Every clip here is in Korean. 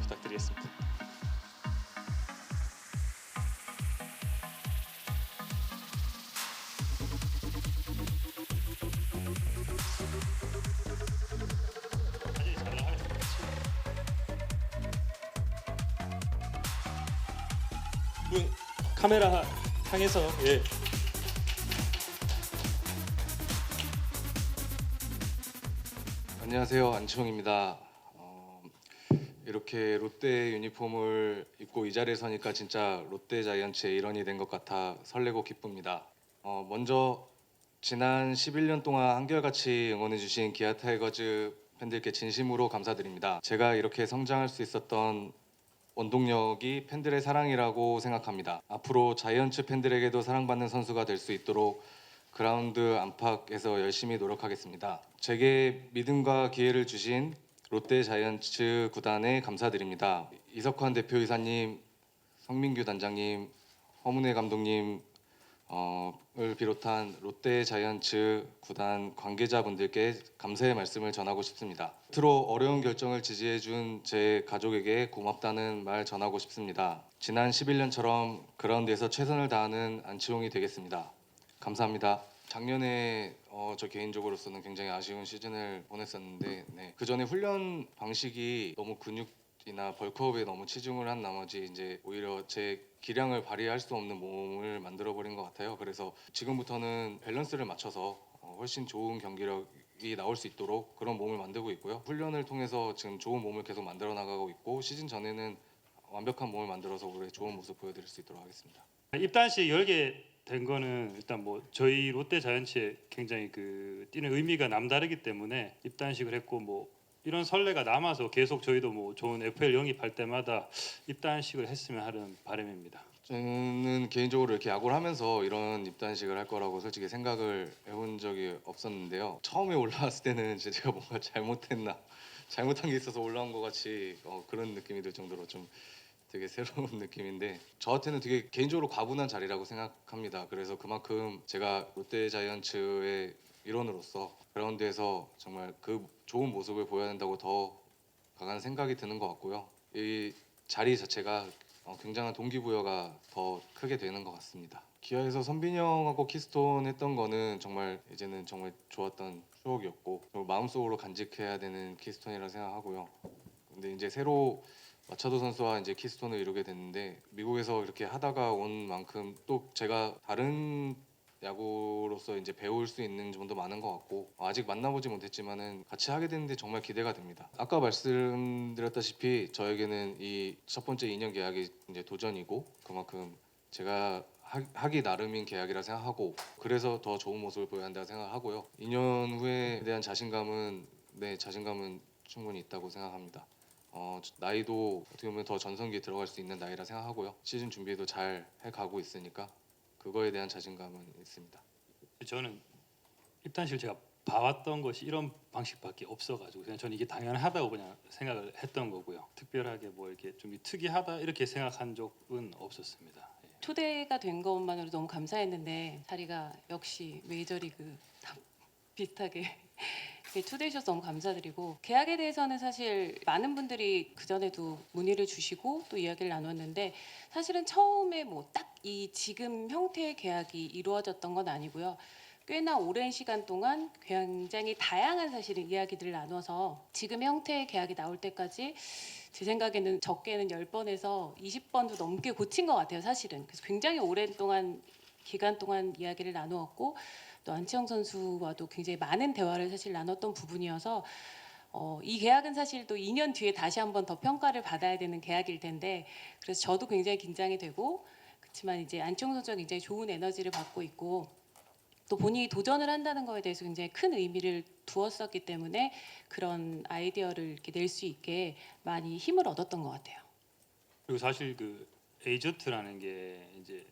부탁드리겠습니다. 자세히 잘 나가겠습니다. 문 카메라 향해서 예. 안녕하세요, 안치홍입니다. 이렇게 롯데 유니폼을 입고 이 자리에 서니까 진짜 롯데 자이언츠의 일원이 된 것 같아 설레고 기쁩니다. 먼저 지난 11년 동안 한결같이 응원해주신 기아 타이거즈 팬들께 진심으로 감사드립니다. 제가 이렇게 성장할 수 있었던 원동력이 팬들의 사랑이라고 생각합니다. 앞으로 자이언츠 팬들에게도 사랑받는 선수가 될 수 있도록 그라운드 안팎에서 열심히 노력하겠습니다. 제게 믿음과 기회를 주신 롯데 자이언츠 구단에 감사드립니다. 이석환 대표이사님, 성민규 단장님, 허문회 감독님 을 비롯한 롯데 자이언츠 구단 관계자분들께 감사의 말씀을 전하고 싶습니다. 끝으로 어려운 결정을 지지해준 제 가족에게 고맙다는 말 전하고 싶습니다. 지난 11년처럼 그라운드에서 최선을 다하는 안치홍이 되겠습니다. 감사합니다. 작년에 저 개인적으로서는 굉장히 아쉬운 시즌을 보냈었는데 그 전에 훈련 방식이 너무 근육이나 벌크업에 너무 치중을 한 나머지 이제 오히려 제 기량을 발휘할 수 없는 몸을 만들어 버린 것 같아요. 그래서 지금부터는 밸런스를 맞춰서 훨씬 좋은 경기력이 나올 수 있도록 그런 몸을 만들고 있고요. 훈련을 통해서 지금 좋은 몸을 계속 만들어 나가고 있고 시즌 전에는 완벽한 몸을 만들어서 올해 좋은 모습 보여드릴 수 있도록 하겠습니다. 입단식 열게 된 거는 일단 뭐 저희 롯데 자이언츠에 굉장히 그 뛰는 의미가 남다르기 때문에 입단식을 했고 뭐 이런 선례가 남아서 계속 저희도 뭐 좋은 FL 영입할 때마다 입단식을 했으면 하는 바람입니다. 저는 개인적으로 이렇게 야구를 하면서 이런 입단식을 할 거라고 솔직히 생각을 해본 적이 없었는데요. 처음에 올라왔을 때는 제가 뭔가 잘못한 게 있어서 올라온 것 같이 그런 느낌이 들 정도로 좀 되게 새로운 느낌인데 저한테는 되게 개인적으로 과분한 자리라고 생각합니다. 그래서 그만큼 제가 롯데 자이언츠의 일원으로서 그라운드에서 정말 그 좋은 모습을 보여야 된다고 더 강한 생각이 드는 것 같고요. 이 자리 자체가 굉장한 동기부여가 더 크게 되는 것 같습니다. 기아에서 선빈이 형하고 키스톤 했던 거는 정말 이제는 정말 좋았던 추억이었고 그리고 마음속으로 간직해야 되는 키스톤이라 생각하고요. 근데 이제 새로 마차도 선수와 이제 키스톤을 이루게 됐는데 미국에서 이렇게 하다가 온 만큼 또 제가 다른 야구로서 이제 배울 수 있는 점도 많은 것 같고 아직 만나보지 못했지만은 같이 하게 되는데 정말 기대가 됩니다. 아까 말씀드렸다시피 저에게는 이 첫 번째 2년 계약이 이제 도전이고 그만큼 제가 하기 나름인 계약이라 생각하고 그래서 더 좋은 모습을 보여야 한다고 생각하고요. 2년 후에 대한 자신감은 충분히 있다고 생각합니다. 나이도 어떻게 보면 더 전성기에 들어갈 수 있는 나이라 생각하고요. 시즌 준비도 잘 해가고 있으니까 그거에 대한 자신감은 있습니다. 저는 입단식을 제가 봐왔던 것이 이런 방식밖에 없어가지고 그냥 저는 이게 당연하다고 그냥 생각을 했던 거고요. 특별하게 뭐 이렇게 좀 특이하다 이렇게 생각한 적은 없었습니다. 예. 초대가 된 것만으로 너무 감사했는데 자리가 역시 메이저리그 다 비슷하게 초대해 주셔서 너무 감사드리고 계약에 대해서는 사실 많은 분들이 그전에도 문의를 주시고 또 이야기를 나눴는데 사실은 처음에 뭐 딱 이 지금 형태의 계약이 이루어졌던 건 아니고요. 꽤나 오랜 시간 동안 굉장히 다양한 사실은 이야기들을 나눠서 지금 형태의 계약이 나올 때까지 제 생각에는 적게는 10번에서 20번도 넘게 고친 것 같아요, 사실은. 그래서 굉장히 오랜 기간 동안 이야기를 나누었고 또 안치홍 선수와도 굉장히 많은 대화를 사실 나눴던 부분이어서 이 계약은 사실 또 2년 뒤에 다시 한번 더 평가를 받아야 되는 계약일 텐데 그래서 저도 굉장히 긴장이 되고 그렇지만 이제 안치홍 선수가 굉장히 좋은 에너지를 받고 있고 또 본인이 도전을 한다는 거에 대해서 굉장히 큰 의미를 두었었기 때문에 그런 아이디어를 이렇게 낼 수 있게 많이 힘을 얻었던 것 같아요. 그리고 사실 그 에이전트라는 게 이제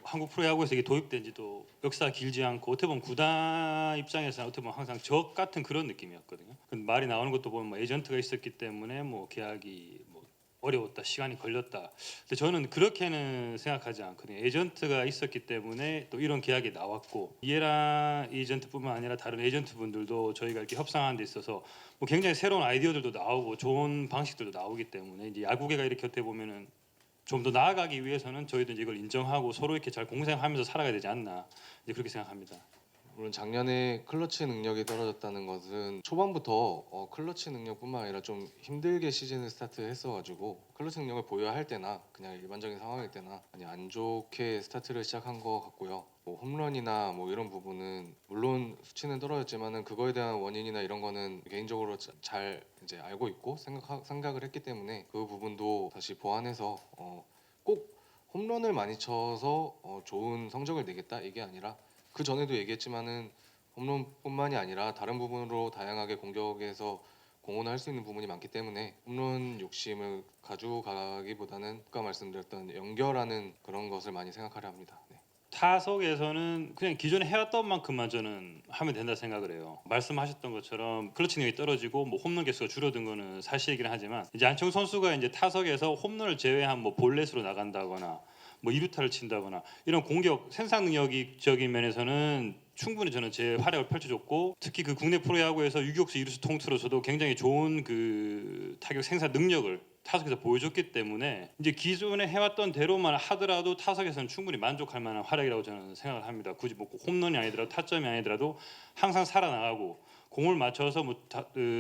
한국 프로야구에서 이게 도입된 지도 역사 길지 않고 어떻게 보면 구단 입장에서는 어떻게 보면 항상 적 같은 그런 느낌이었거든요. 근데 말이 나오는 것도 보면 뭐 에이전트가 있었기 때문에 뭐 계약이 뭐 어려웠다, 시간이 걸렸다. 근데 저는 그렇게는 생각하지 않거든요. 에이전트가 있었기 때문에 또 이런 계약이 나왔고, 이해라 에이전트뿐만 아니라 다른 에이전트 분들도 저희가 이렇게 협상하는 데 있어서 뭐 굉장히 새로운 아이디어들도 나오고 좋은 방식들도 나오기 때문에 이제 야구계가 이렇게 어떻게 보면은 좀 더 나아가기 위해서는 저희도 이제 이걸 인정하고 서로 이렇게 잘 공생하면서 살아가야 되지 않나, 이제 그렇게 생각합니다. 물론 작년에 클러치 능력이 떨어졌다는 것은 초반부터 클러치 능력뿐만 아니라 좀 힘들게 시즌을 스타트했어가지고 클러치 능력을 보여야 할 때나 그냥 일반적인 상황일 때나 많이 안 좋게 스타트를 시작한 것 같고요. 뭐 홈런이나 뭐 이런 부분은 물론 수치는 떨어졌지만은 그거에 대한 원인이나 이런 거는 개인적으로 잘 이제 알고 있고 생각을 했기 때문에 그 부분도 다시 보완해서 꼭 홈런을 많이 쳐서 좋은 성적을 내겠다 이게 아니라 그 전에도 얘기했지만은 홈런뿐만이 아니라 다른 부분으로 다양하게 공격에서 공헌할 수 있는 부분이 많기 때문에 홈런 욕심을 가져가기보다는 아까 말씀드렸던 연결하는 그런 것을 많이 생각하려 합니다. 네. 타석에서는 그냥 기존에 해왔던 만큼만 저는 하면 된다 생각을 해요. 말씀하셨던 것처럼 클러치 능력이 떨어지고 뭐 홈런 개수가 줄어든 거는 사실이긴 하지만, 이제 안치홍 선수가 이제 타석에서 홈런을 제외한 뭐 볼넷으로 나간다거나 뭐 이루타를 친다거나 이런 공격 생산 능력적인 면에서는 충분히 저는 제 활약을 펼쳐줬고, 특히 그 국내 프로야구에서 유격수 이루수 통틀어서도 굉장히 좋은 그 타격 생산 능력을 타석에서 보여줬기 때문에 이제 기존에 해왔던 대로만 하더라도 타석에서는 충분히 만족할 만한 활약이라고 저는 생각을 합니다. 굳이 뭐 홈런이 아니더라도 타점이 아니더라도 항상 살아나가고 공을 맞춰서 뭐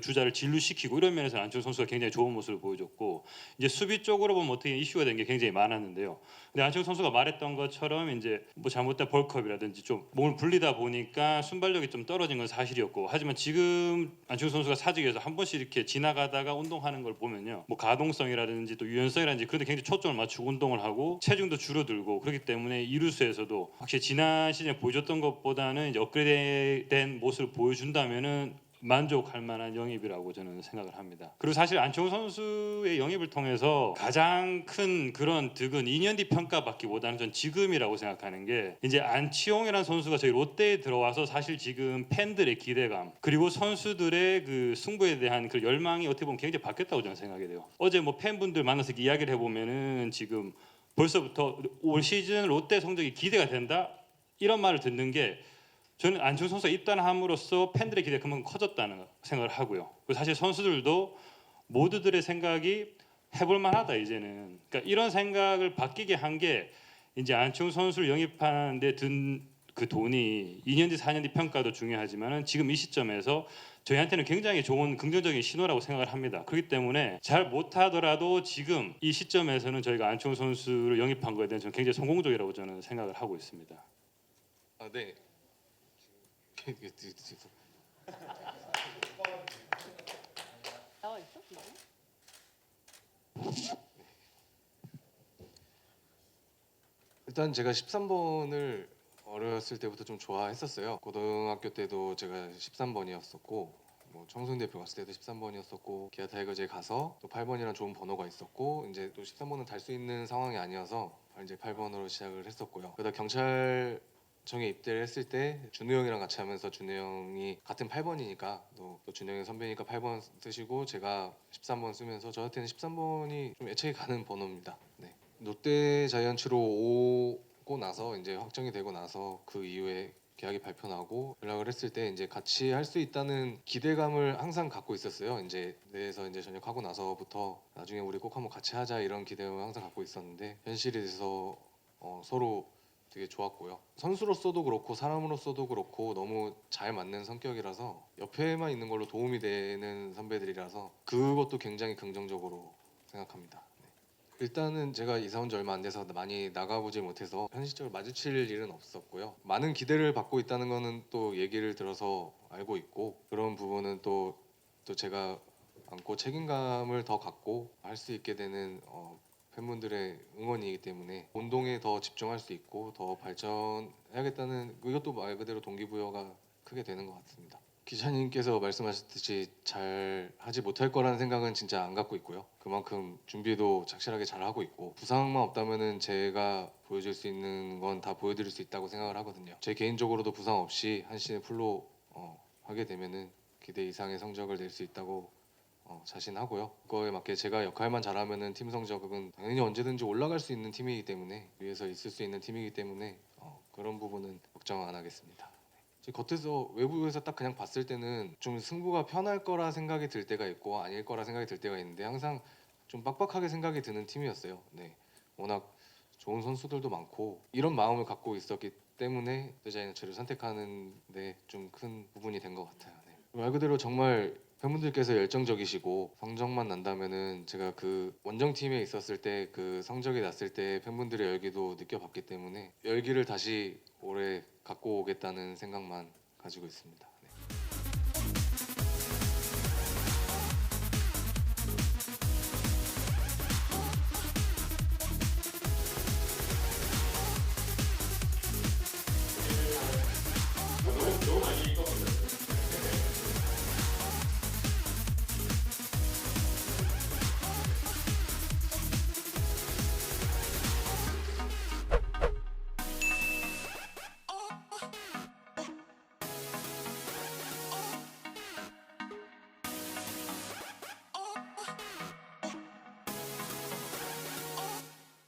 주자를 진루시키고 이런 면에서 안치홍 선수가 굉장히 좋은 모습을 보여줬고, 이제 수비 쪽으로 보면 어떻게 이슈가 된 게 굉장히 많았는데요. 근데 안치홍 선수가 말했던 것처럼 이제 뭐 잘못된 벌크업이라든지 좀 몸을 불리다 보니까 순발력이 좀 떨어진 건 사실이었고, 하지만 지금 안치홍 선수가 사직에서 한 번씩 이렇게 지나가다가 운동하는 걸 보면요, 뭐 가동성이라든지 또 유연성이라든지 그런 데 굉장히 초점을 맞추고 운동을 하고 체중도 줄어들고, 그렇기 때문에 이루수에서도 확실히 지난 시즌에 보여줬던 것보다는 이제 업그레이드된 모습을 보여준다면은 만족할 만한 영입이라고 저는 생각을 합니다. 그리고 사실 안치홍 선수의 영입을 통해서 가장 큰 그런 득은 2년 뒤 평가받기보다는 전 지금이라고 생각하는 게, 이제 안치홍이라는 선수가 저희 롯데에 들어와서 사실 지금 팬들의 기대감 그리고 선수들의 그 승부에 대한 그 열망이 어떻게 보면 굉장히 바뀌었다고 저는 생각이 돼요. 어제 뭐 팬분들 만나서 이야기를 해보면은 지금 벌써부터 올 시즌 롯데 성적이 기대가 된다 이런 말을 듣는 게, 저는 안치홍 선수가 입단함으로써 팬들의 기대가 그만큼 커졌다는 생각을 하고요. 그리고 사실 선수들도 모두들의 생각이 해볼 만하다 이제는. 그러니까 이런 생각을 바뀌게 한 게, 이제 안치홍 선수를 영입하는데 든 그 돈이 2년 뒤 4년 뒤 평가도 중요하지만은 지금 이 시점에서 저희한테는 굉장히 좋은 긍정적인 신호라고 생각을 합니다. 그렇기 때문에 잘 못하더라도 지금 이 시점에서는 저희가 안치홍 선수를 영입한 거에 대해서 굉장히 성공적이라고 저는 생각을 하고 있습니다. 아, 네. 나와 있어? 일단 제가 13번을 어렸을 때부터 좀 좋아했었어요. 고등학교 때도 제가 13번이었었고 뭐 청소년 대표 갔을 때도 13번이었었고 기아 타이거즈에 가서 또 8번이라는 좋은 번호가 있었고 이제 또 13번은 달 수 있는 상황이 아니어서 이제 8번으로 시작을 했었고요. 그러다 경찰청에 입대를 했을 때 준우 형이랑 같이 하면서 준우 형이 같은 8번이니까 또 준우 형이 선배니까 8번 쓰시고 제가 13번 쓰면서 저한테는 13번이 좀 애착이 가는 번호입니다. 네. 롯데 자이언츠로 오고 나서 이제 확정이 되고 나서 그 이후에 계약이 발표나고 연락을 했을 때 이제 같이 할 수 있다는 기대감을 항상 갖고 있었어요. 이제 내에서 이제 전역하고 나서부터 나중에 우리 꼭 한번 같이 하자 이런 기대감을 항상 갖고 있었는데 현실이 돼서 서로 되게 좋았고요. 선수로서도 그렇고 사람으로서도 그렇고 너무 잘 맞는 성격이라서 옆에만 있는 걸로 도움이 되는 선배들이라서 그것도 굉장히 긍정적으로 생각합니다. 일단은 제가 이사 온 지 얼마 안 돼서 많이 나가보지 못해서 현실적으로 마주칠 일은 없었고요. 많은 기대를 받고 있다는 거는 또 얘기를 들어서 알고 있고 그런 부분은 또 제가 안고 책임감을 더 갖고 할 수 있게 되는 팬분들의 응원이기 때문에 운동에 더 집중할 수 있고 더 발전해야겠다는 이것도 말 그대로 동기부여가 크게 되는 것 같습니다. 기자님께서 말씀하셨듯이 잘 하지 못할 거라는 생각은 진짜 안 갖고 있고요. 그만큼 준비도 착실하게 잘 하고 있고 부상만 없다면은 제가 보여줄 수 있는 건 다 보여드릴 수 있다고 생각을 하거든요. 제 개인적으로도 부상 없이 한 시즌 풀로 하게 되면은 기대 이상의 성적을 낼 수 있다고 자신하고요. 그거에 맞게 제가 역할만 잘하면은 팀 성적은 당연히 언제든지 올라갈 수 있는 팀이기 때문에 위에서 있을 수 있는 팀이기 때문에 그런 부분은 걱정 안 하겠습니다. 겉에서 외부에서 딱 그냥 봤을 때는 좀 승부가 편할 거라 생각이 들 때가 있고 아닐 거라 생각이 들 때가 있는데 항상 좀 빡빡하게 생각이 드는 팀이었어요. 네, 워낙 좋은 선수들도 많고 이런 마음을 갖고 있었기 때문에 롯데자이언츠를 선택하는데 좀 큰 부분이 된 것 같아요. 네. 말 그대로 정말 팬분들께서 열정적이시고 성적만 난다면은 제가 그 원정팀에 있었을 때 그 성적이 났을 때 팬분들의 열기도 느껴봤기 때문에 열기를 다시 올해 갖고 오겠다는 생각만 가지고 있습니다. 네.